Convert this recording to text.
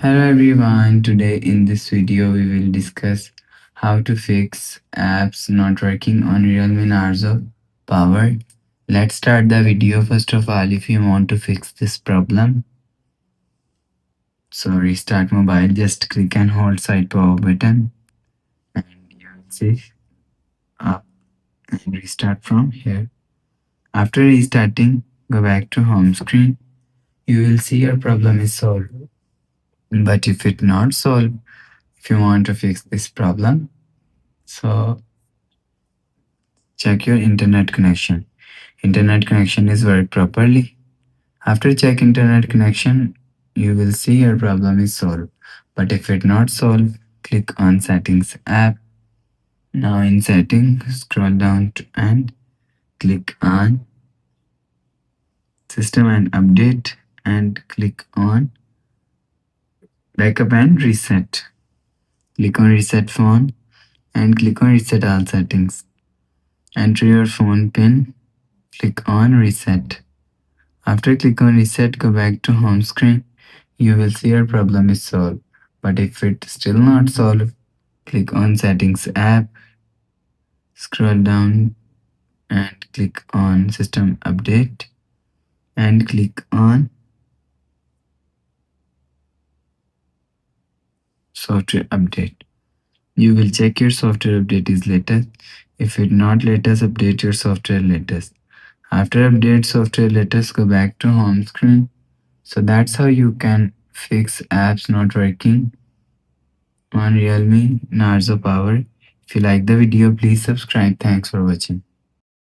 Hello everyone, today in this video we will discuss how to fix apps not working on Realme Narzo Power. Let's start the video. First of all, if you want to fix this problem, so restart mobile, just click and hold side power button and you will see up and restart from here. After restarting, go back to home screen. You will see your problem is solved. But if it not solved, if you want to fix this problem, so check your internet connection. Internet connection is work properly. After check internet connection, you will see your problem is solved. But if it not solved, click on settings app. Now in settings, scroll down and click on system and update and click on backup and reset. Click on reset phone and click on reset all settings. Enter your phone pin, click on reset. After click on reset, go back to home screen. You will see your problem is solved. But if it's still not solved, click on settings app, scroll down and click on system update and click on software update. You will check your software update is latest. If it not latest, update your software latest. After update software latest, go back to home screen. So that's how you can fix apps not working on Realme Narzo Power. If you like the video, please subscribe. Thanks for watching.